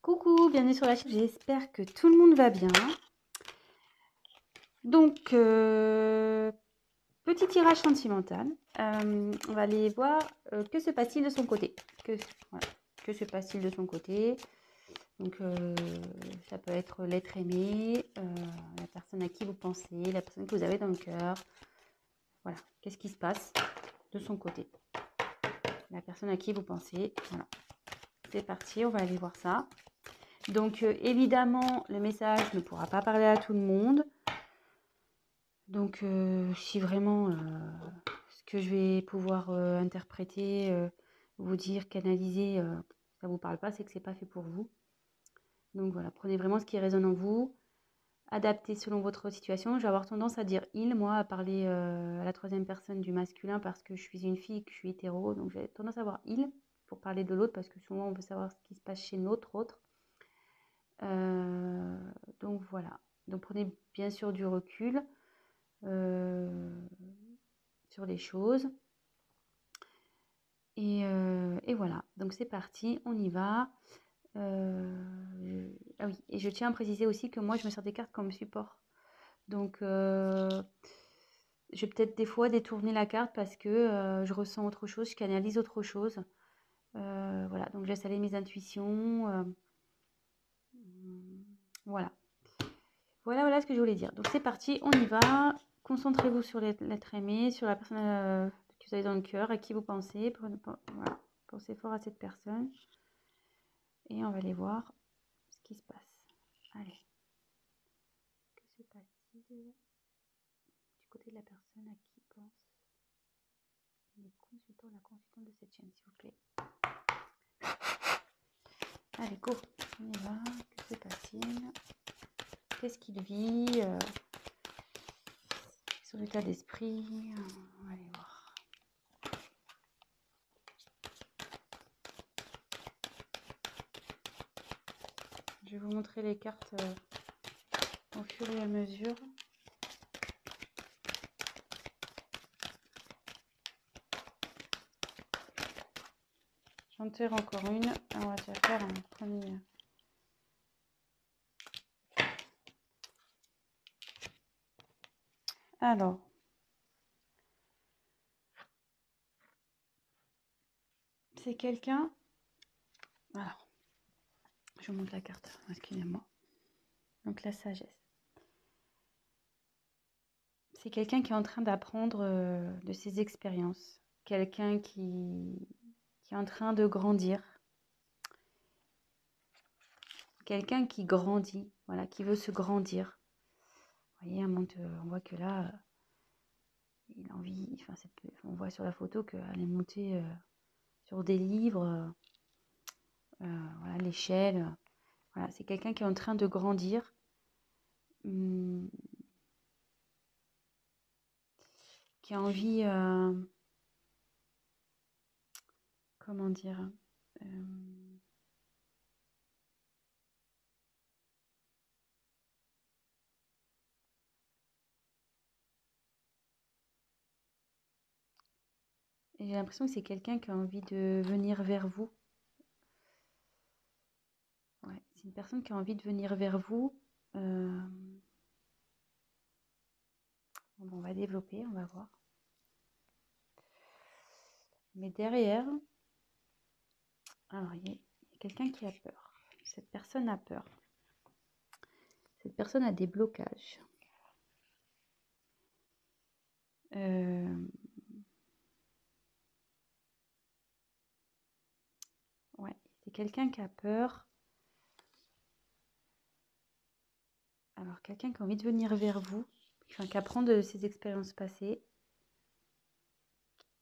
Coucou, bienvenue sur la chaîne, j'espère que tout le monde va bien. Donc, petit tirage sentimental. On va aller voir que se passe-t-il de son côté. Voilà, que se passe-t-il de son côté. Donc, ça peut être l'être aimé, la personne à qui vous pensez, la personne que vous avez dans le cœur. Voilà, qu'est-ce qui se passe de son côté. La personne à qui vous pensez. Voilà, c'est parti, on va aller voir ça. Donc, évidemment, le message ne pourra pas parler à tout le monde. Donc, si vraiment ce que je vais pouvoir interpréter, vous dire, canaliser, ça ne vous parle pas, c'est que ce n'est pas fait pour vous. Donc voilà, prenez vraiment ce qui résonne en vous, adaptez selon votre situation. Je vais avoir tendance à dire « il », moi, à parler à la troisième personne du masculin parce que je suis une fille, que je suis hétéro. Donc j'ai tendance à avoir « il » pour parler de l'autre parce que souvent on veut savoir ce qui se passe chez notre autre. Donc voilà, donc prenez bien sûr du recul sur les choses. Et voilà, donc c'est parti, on y va. Ah oui, et je tiens à préciser aussi que moi je me sers des cartes comme support. Donc je vais peut-être des fois détourner la carte parce que je ressens autre chose, je canalise autre chose. Voilà, donc je laisse aller mes intuitions. Voilà. Voilà ce que je voulais dire. Donc c'est parti, on y va. Concentrez-vous sur l'être aimé, sur la personne que vous avez dans le cœur, à qui vous pensez. Voilà. Pensez fort à cette personne. Et on va aller voir ce qui se passe. Allez. Que se passe-t-il du côté de la personne à qui pense les consultants, la consultante de cette chaîne, s'il vous plaît. Allez, go. On y va. Que se passe-t-il? Qu'est-ce qu'il vit? Son état d'esprit. On va aller voir. Je vais vous montrer les cartes au fur et à mesure. J'en tire encore une. On va déjà faire un premier. Alors. C'est quelqu'un. Alors. Je vous montre la carte. Excusez-moi. Donc la sagesse. C'est quelqu'un qui est en train d'apprendre de ses expériences. Quelqu'un qui est en train de grandir. Quelqu'un qui grandit, voilà, qui veut se grandir. Vous voyez, on voit que là, il a envie, enfin, on voit sur la photo qu'elle est montée sur des livres, voilà, l'échelle. Voilà, c'est quelqu'un qui est en train de grandir. Qui a envie, comment dire, et j'ai l'impression que c'est quelqu'un qui a envie de venir vers vous. Ouais, c'est une personne qui a envie de venir vers vous. Bon, on va développer, on va voir. Mais derrière, alors il y a quelqu'un qui a peur. Cette personne a peur. Cette personne a des blocages. Ouais, c'est quelqu'un qui a peur. Alors, quelqu'un qui a envie de venir vers vous, enfin, qui apprend de ses expériences passées,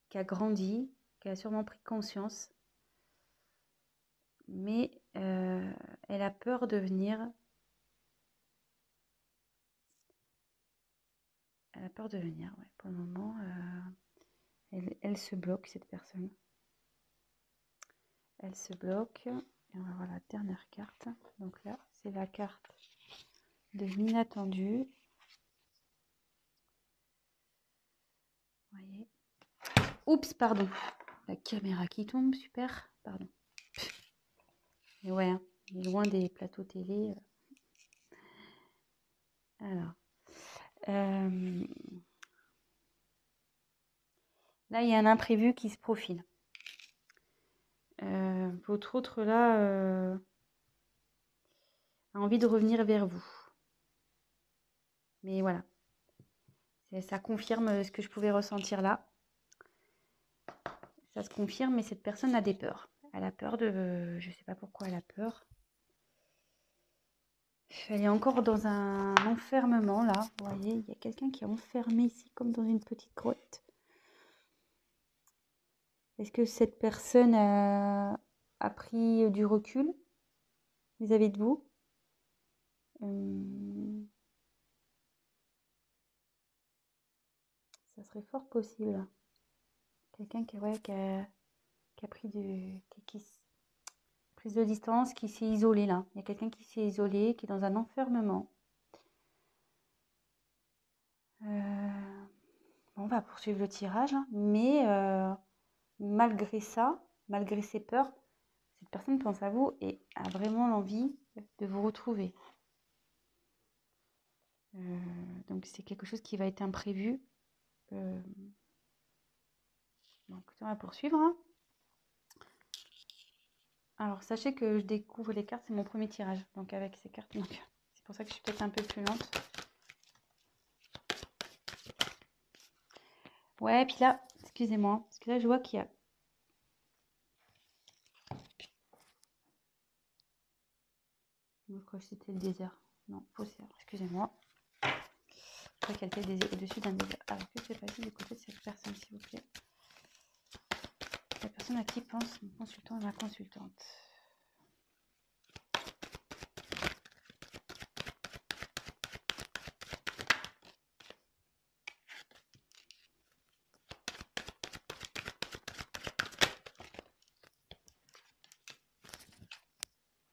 qui a grandi, qui a sûrement pris conscience, mais elle a peur de venir. Elle a peur de venir, ouais. Pour le moment, elle se bloque, cette personne. Elle se bloque. Et on va voir la dernière carte. Donc là, c'est la carte de l'inattendu. Vous voyez. Oups, pardon. La caméra qui tombe, super. Pardon. Et ouais, hein. loin des plateaux télé. Alors, là, il y a un imprévu qui se profile. Votre autre, là, a envie de revenir vers vous. Mais voilà, ça confirme ce que je pouvais ressentir là. Ça se confirme, mais cette personne a des peurs. Elle a peur de... Je ne sais pas pourquoi elle a peur. Elle est encore dans un enfermement, là. Vous voyez, il y a quelqu'un qui est enfermé ici, comme dans une petite grotte. Est-ce que cette personne a pris du recul vis-à-vis de vous? Ça serait fort possible. Quelqu'un qui a pris prise de distance, qui s'est isolé là. Il y a quelqu'un qui s'est isolé, qui est dans un enfermement. On va poursuivre le tirage, hein, mais malgré ça, malgré ses peurs, cette personne pense à vous et a vraiment l'envie de vous retrouver. Donc c'est quelque chose qui va être imprévu. Bon, écoutez, on va poursuivre. Hein. Alors sachez que je découvre les cartes, c'est mon premier tirage. Donc avec ces cartes, c'est pour ça que je suis peut-être un peu plus lente. Ouais, puis là, excusez-moi, parce que là je vois qu'il y a... Je crois que c'était le désert. Non, faussaire, excusez-moi. Je crois qu'elle était au-dessus d'un désert. Alors que c'est passé du côté de cette personne, s'il vous plaît? La personne à qui pense mon consultant et ma consultante.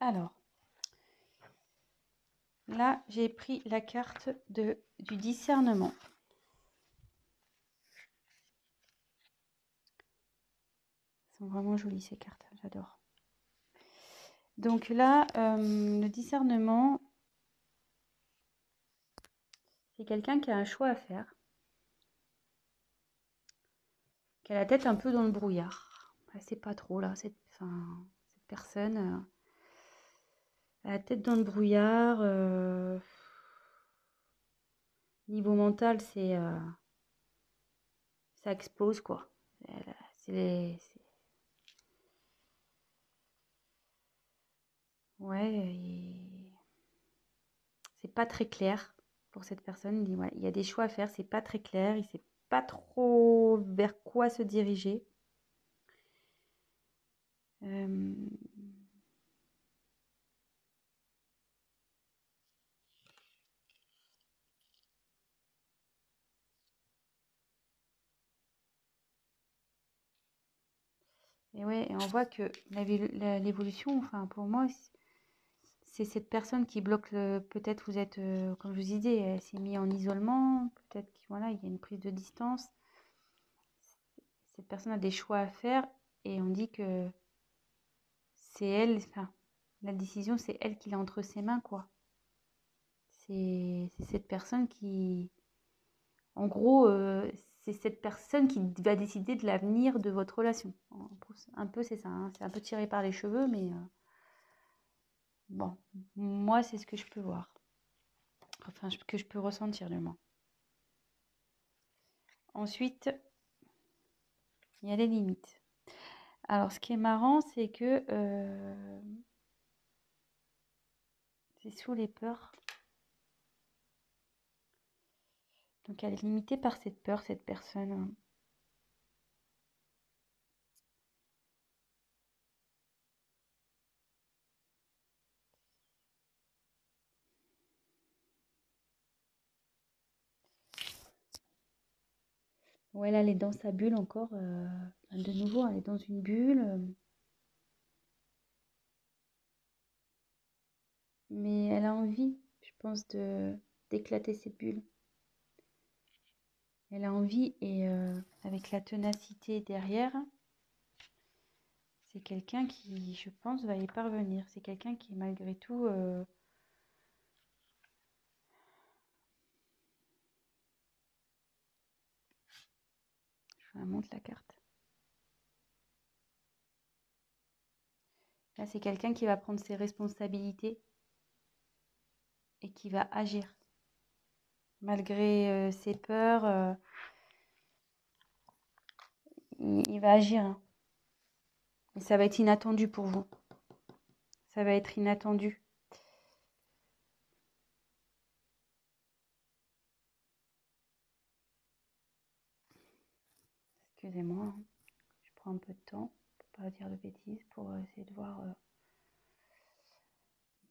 Alors, là, j'ai pris la carte du discernement. Elles sont vraiment jolies ces cartes, j'adore. Donc là, le discernement, c'est quelqu'un qui a un choix à faire, qui a la tête un peu dans le brouillard. Elle sait pas trop là, cette personne a la tête dans le brouillard. Niveau mental, ça explose quoi. Ouais, c'est pas très clair pour cette personne. Il dit, ouais, il y a des choix à faire, c'est pas très clair, il sait pas trop vers quoi se diriger. Et ouais, et on voit que l'évolution, enfin pour moi, c'est cette personne qui bloque peut-être vous êtes, comme je vous disais, elle s'est mise en isolement, peut-être qu'il voilà, il y a une prise de distance. Cette personne a des choix à faire et on dit que c'est elle, enfin, la décision, c'est elle qui l'a entre ses mains, quoi. C'est cette personne qui, en gros, c'est cette personne qui va décider de l'avenir de votre relation. Un peu, c'est ça, hein. C'est un peu tiré par les cheveux, mais bon, moi, c'est ce que je peux voir. Enfin, que je peux ressentir, du moins. Ensuite, il y a les limites. Alors, ce qui est marrant, c'est que c'est sous les peurs. Donc, elle est limitée par cette peur, cette personne. Ouais, là, elle est dans sa bulle encore. De nouveau, elle est dans une bulle. Mais elle a envie, je pense, d'éclater cette bulle. Elle a envie et avec la ténacité derrière, c'est quelqu'un qui, je pense, va y parvenir. C'est quelqu'un qui, malgré tout, je vous la montre la carte. Là, c'est quelqu'un qui va prendre ses responsabilités et qui va agir. Malgré ses peurs, il va agir. Hein. Et ça va être inattendu pour vous. Ça va être inattendu. Excusez-moi, hein. Je prends un peu de temps pour pas dire de bêtises, pour essayer de voir.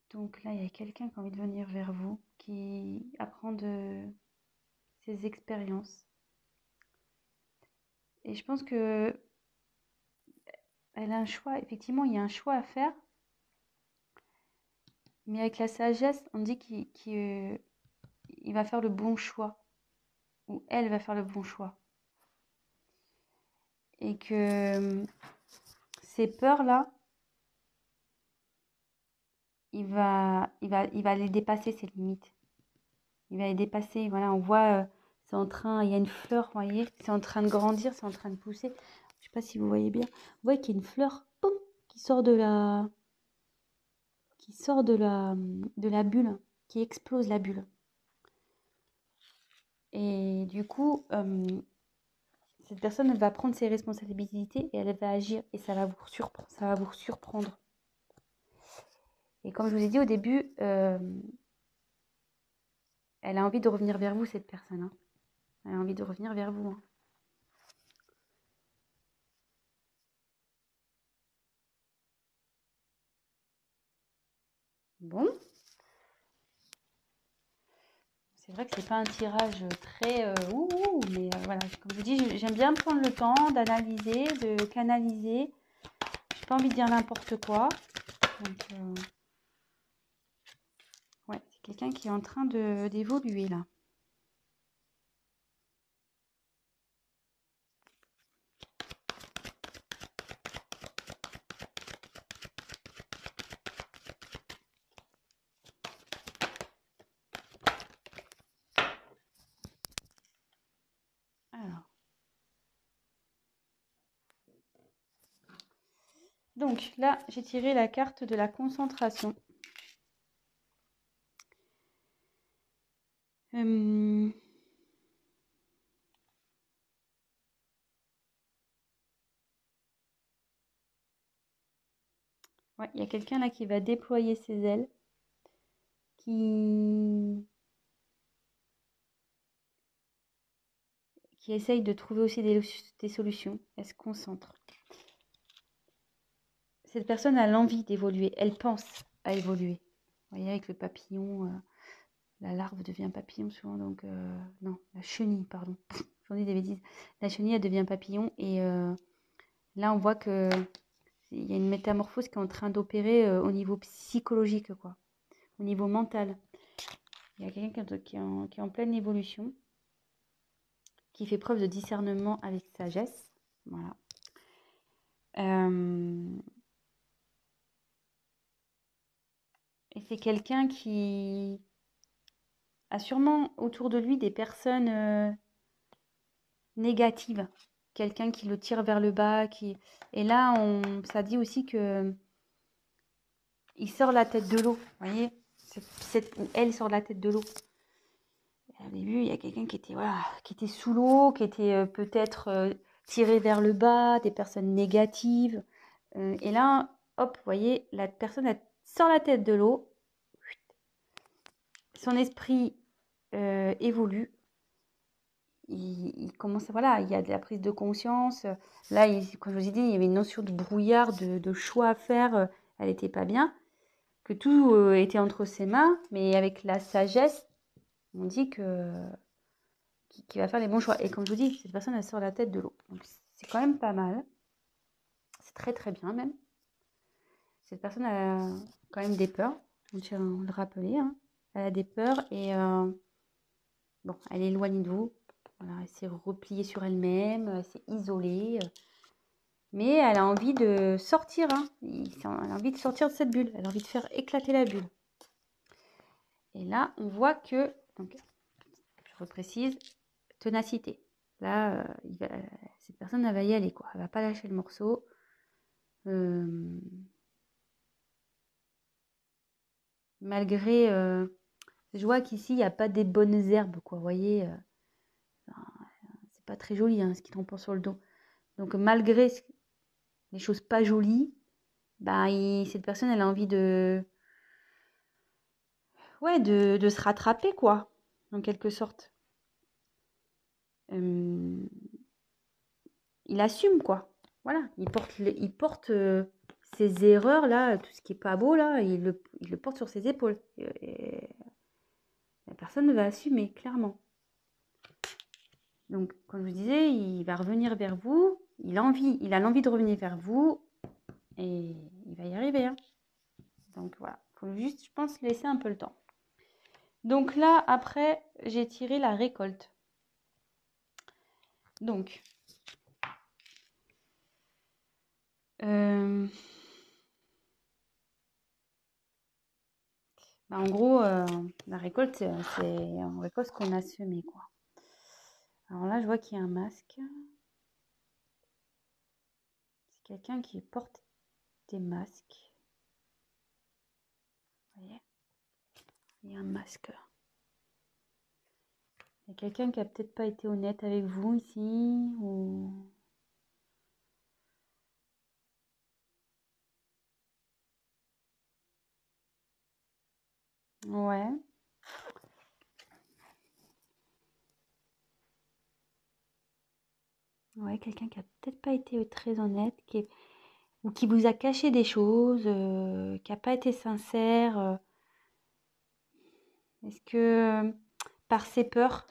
Donc là, il y a quelqu'un qui a envie de venir vers vous, qui apprend de ses expériences. Et je pense que elle a un choix. Effectivement, il y a un choix à faire. Mais avec la sagesse, on dit qu'il va faire le bon choix. Ou elle va faire le bon choix. Et que ces peurs-là, il va les dépasser, ces limites. Il va les dépasser. Voilà, on voit, c'est en train, il y a une fleur, vous voyez, c'est en train de grandir, c'est en train de pousser. Je sais pas si vous voyez bien. Vous voyez qu'il y a une fleur, poum, qui sort de la bulle, qui explose la bulle. Et du coup, cette personne, elle va prendre ses responsabilités et elle va agir et ça va vous surprendre. Et comme je vous ai dit au début, elle a envie de revenir vers vous, cette personne. Hein. Elle a envie de revenir vers vous. Hein. Bon. C'est vrai que c'est pas un tirage très mais voilà, comme je vous dis, j'aime bien prendre le temps d'analyser, de canaliser. J'ai pas envie de dire n'importe quoi. Donc, ouais, c'est quelqu'un qui est en train d'évoluer là. Alors. Donc là, j'ai tiré la carte de la concentration. Ouais, il y a quelqu'un là qui va déployer ses ailes, qui essaye de trouver aussi des solutions. Elle se concentre. Cette personne a l'envie d'évoluer, elle pense à évoluer. Vous voyez, avec le papillon, la larve devient papillon souvent, donc non, la chenille, pardon, j'en dis des bêtises. La chenille, elle devient papillon, et là, on voit que il y a une métamorphose qui est en train d'opérer au niveau psychologique, quoi, au niveau mental. Il y a quelqu'un qui est en pleine évolution, qui fait preuve de discernement avec sagesse, voilà. Et c'est quelqu'un qui a sûrement autour de lui des personnes négatives. Quelqu'un qui le tire vers le bas. Et là, ça dit aussi que il sort la tête de l'eau. Vous voyez, elle sort la tête de l'eau. Au début, il y a quelqu'un qui était sous l'eau, qui était peut-être tiré vers le bas, des personnes négatives. Et là, hop, vous voyez, la personne elle sort la tête de l'eau. Son esprit évolue. Il commence, voilà, il y a de la prise de conscience. Là, comme je vous ai dit, il y avait une notion de brouillard, de choix à faire. Elle n'était pas bien. Que tout était entre ses mains, mais avec la sagesse, on dit qu'il va faire les bons choix. Et comme je vous dis, cette personne, elle sort la tête de l'eau. Donc, c'est quand même pas mal. C'est très, très bien, même. Cette personne a quand même des peurs. On tient à le rappeler. Hein. Elle a des peurs et bon, elle est éloignée de vous. Voilà, elle s'est repliée sur elle-même, elle s'est isolée. Mais elle a envie de sortir, hein. Elle a envie de sortir de cette bulle. Elle a envie de faire éclater la bulle. Et là, on voit que, donc, je reprécise, ténacité. Là, cette personne, elle va y aller, quoi. Elle va pas lâcher le morceau. Malgré, je vois qu'ici, il n'y a pas des bonnes herbes, quoi. Vous voyez, c'est pas très joli, hein, ce qui tombe sur le dos. Donc, malgré les choses pas jolies, bah, cette personne, elle a envie ouais, de se rattraper, quoi, en quelque sorte. Il assume, quoi. Voilà, il porte ses erreurs, là, tout ce qui est pas beau, là, il le porte sur ses épaules. Et la personne va assumer, clairement. Donc, comme je vous disais, il va revenir vers vous. Il a l'envie de revenir vers vous. Et il va y arriver, hein. Donc, voilà. Il faut juste, je pense, laisser un peu le temps. Donc là, après, j'ai tiré la récolte. Donc, en gros, la récolte, c'est on récolte ce qu'on a semé, quoi. Alors là, je vois qu'il y a un masque. C'est quelqu'un qui porte des masques. Vous voyez? Il y a un masque. Il y a quelqu'un qui a peut-être pas été honnête avec vous ici, ou... Ouais. Ouais, quelqu'un qui a peut-être pas été très honnête, ou qui vous a caché des choses, qui a pas été sincère. Est-ce que par ses peurs,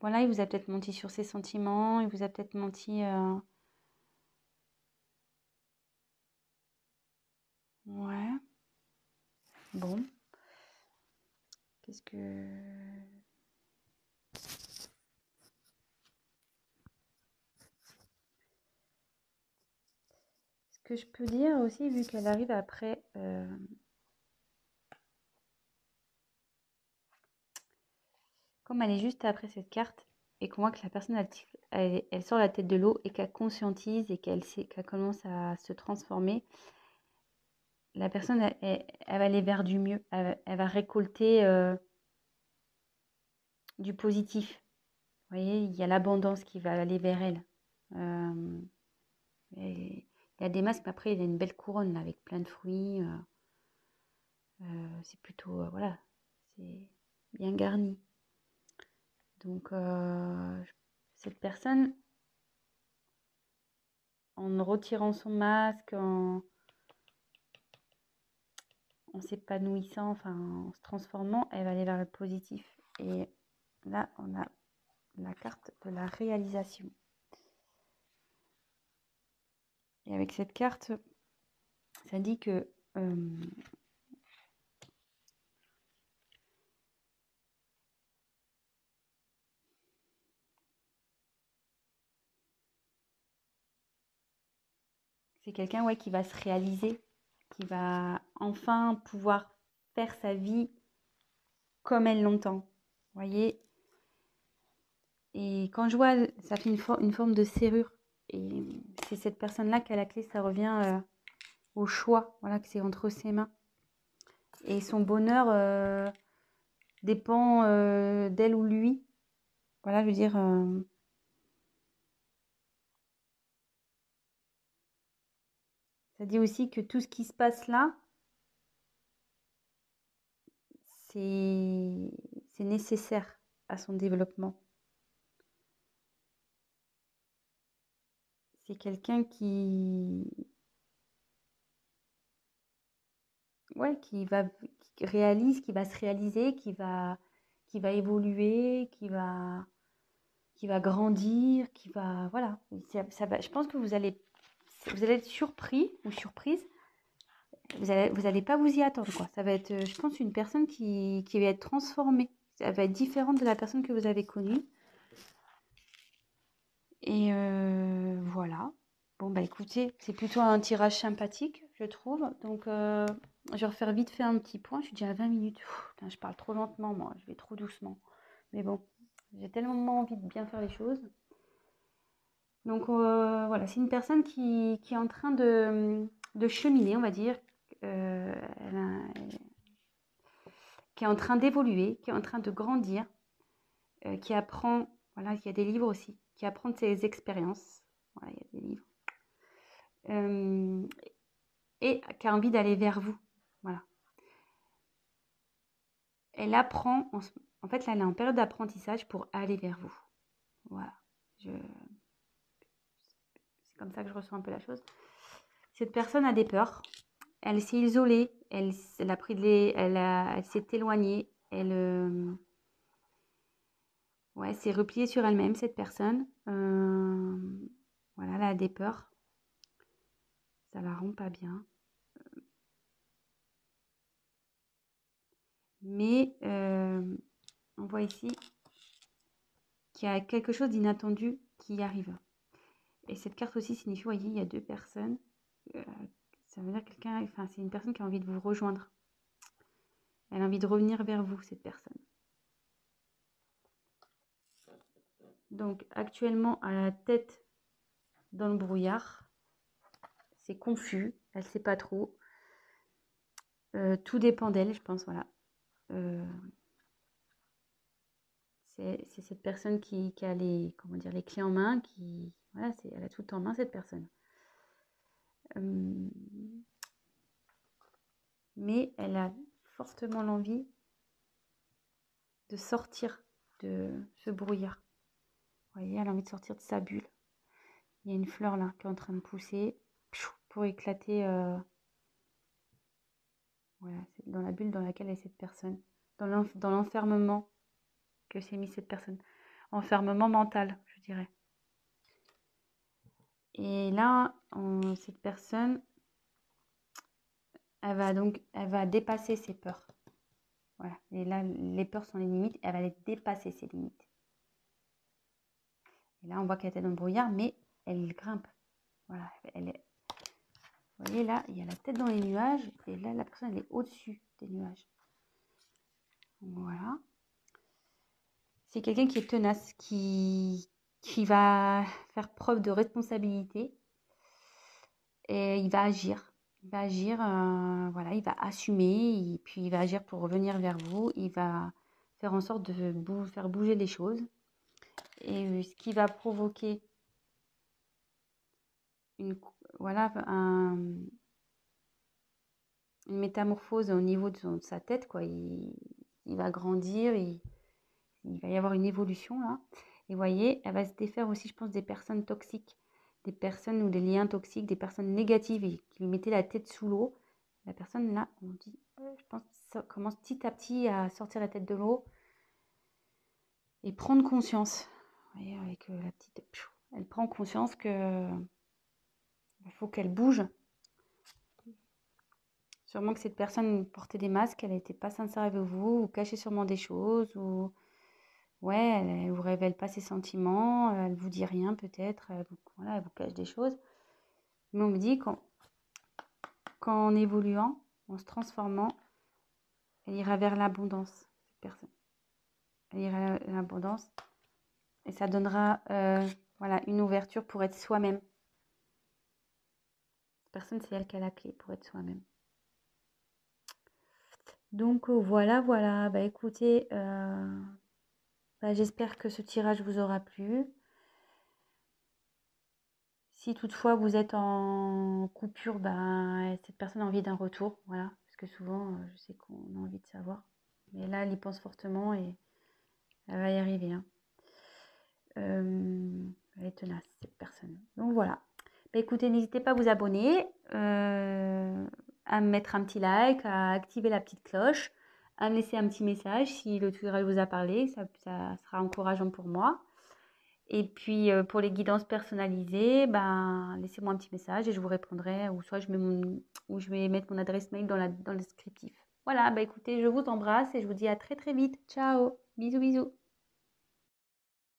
voilà, il vous a peut-être menti sur ses sentiments, il vous a peut-être menti. Ouais. Bon. Qu'est-ce que... Ce que je peux dire aussi, vu qu'elle arrive après... Comme elle est juste après cette carte, et qu'on voit que la personne, elle sort la tête de l'eau, et qu'elle conscientise, et qu'elle commence à se transformer, la personne, elle va aller vers du mieux. Elle va récolter du positif. Vous voyez, il y a l'abondance qui va aller vers elle. Il y a des masques, mais après, il y a une belle couronne là, avec plein de fruits. C'est plutôt, voilà, c'est bien garni. Donc, cette personne, en retirant son masque, en s'épanouissant, enfin, en se transformant, elle va aller vers le positif. Et là, on a la carte de la réalisation. Et avec cette carte, ça dit que c'est quelqu'un, ouais, qui va se réaliser, qui va enfin pouvoir faire sa vie comme elle l'entend. Vous voyez? Et quand je vois, ça fait une forme de serrure. Et c'est cette personne-là qui a la clé, ça revient au choix, voilà, que c'est entre ses mains. Et son bonheur dépend d'elle ou lui. Voilà, je veux dire, ça dit aussi que tout ce qui se passe là, c'est nécessaire à son développement. C'est quelqu'un ouais, qui réalise, qui va se réaliser, qui va évoluer, qui va grandir, qui va, voilà. Je pense que vous allez être surpris ou surprise. Vous allez pas vous y attendre, quoi. Ça va être, je pense, une personne qui va être transformée. Elle va être différente de la personne que vous avez connue. Et voilà. Bon, bah écoutez, c'est plutôt un tirage sympathique, je trouve. Donc, je vais refaire vite fait un petit point. Je suis déjà à 20 minutes. Putain, je parle trop lentement, moi. Je vais trop doucement. Mais bon, j'ai tellement envie de bien faire les choses. Donc, voilà, c'est une personne qui est en train de cheminer, on va dire. Elle qui est en train d'évoluer, qui est en train de grandir, qui apprend, voilà, il y a des livres aussi, qui apprend de ses expériences. Voilà, il y a des livres. Et qui a envie d'aller vers vous. Voilà. Elle apprend, en fait, là, elle est en période d'apprentissage pour aller vers vous. Voilà. C'est comme ça que je ressens un peu la chose. Cette personne a des peurs. Elle s'est isolée. Elle a pris elle s'est éloignée. Ouais, s'est repliée sur elle-même, cette personne. Voilà, elle a des peurs. Ça la rend pas bien. Mais on voit ici qu'il y a quelque chose d'inattendu qui arrive. Et cette carte aussi signifie, vous voyez, il y a deux personnes. Ça veut dire quelqu'un, enfin, c'est une personne qui a envie de vous rejoindre. Elle a envie de revenir vers vous, cette personne. Donc, actuellement, à la tête dans le brouillard, c'est confus, elle ne sait pas trop. Tout dépend d'elle, je pense, voilà. C'est cette personne qui a les, comment dire, les clés en main, voilà, elle a tout en main, cette personne. Mais elle a fortement l'envie de sortir de ce brouillard. Vous voyez, elle a envie de sortir de sa bulle. Il y a une fleur là qui est en train de pousser pour éclater. Voilà, c'est dans la bulle dans laquelle est cette personne. Dans l'enfermement que s'est mis cette personne. Enfermement mental, je dirais. Et là, cette personne, elle va dépasser ses peurs. Voilà. Et là, les peurs sont les limites. Elle va les dépasser, ces limites. Et là, on voit qu'elle était dans le brouillard, mais elle grimpe. Voilà. Vous voyez, là, il y a la tête dans les nuages. Et là, la personne, elle est au-dessus des nuages. Voilà. C'est quelqu'un qui est tenace, qui va faire preuve de responsabilité. Et il va agir. Il va agir, voilà, il va assumer. Et puis, il va agir pour revenir vers vous. Il va faire en sorte de faire bouger les choses. Et ce qui va provoquer voilà, une métamorphose au niveau de sa tête, quoi. Il va grandir, il va y avoir une évolution là. Et vous voyez, elle va se défaire aussi, je pense, des personnes toxiques, des personnes ou des liens toxiques, des personnes négatives et qui lui mettaient la tête sous l'eau. La personne là, on dit, je pense, ça commence petit à petit à sortir la tête de l'eau et prendre conscience. Vous voyez, avec la petite, elle prend conscience que il faut qu'elle bouge. Sûrement que cette personne portait des masques, elle n'était pas sincère avec vous, ou cachait sûrement des choses, ou ouais, elle ne vous révèle pas ses sentiments, elle ne vous dit rien peut-être, voilà, elle vous cache des choses. Mais on me dit qu'en évoluant, en se transformant, elle ira vers l'abondance, cette personne. Elle ira vers l'abondance et ça donnera voilà, une ouverture pour être soi-même. Cette personne, c'est elle qui a la clé pour être soi-même. Donc voilà. Bah écoutez, j'espère que ce tirage vous aura plu. Si toutefois vous êtes en coupure, cette personne a envie d'un retour, voilà. Parce que souvent, je sais qu'on a envie de savoir. Mais là, elle y pense fortement et elle va y arriver. Hein. Elle est tenace, cette personne. Donc voilà. Écoutez, n'hésitez pas à vous abonner, à me mettre un petit like, à activer la petite cloche, à me laisser un petit message si le tutoriel vous a parlé. Ça sera encourageant pour moi. Et puis, pour les guidances personnalisées, laissez-moi un petit message et je vous répondrai. Ou soit je vais mettre mon adresse mail dans le descriptif. Voilà, écoutez, je vous embrasse et je vous dis à très très vite. Ciao, bisous bisous.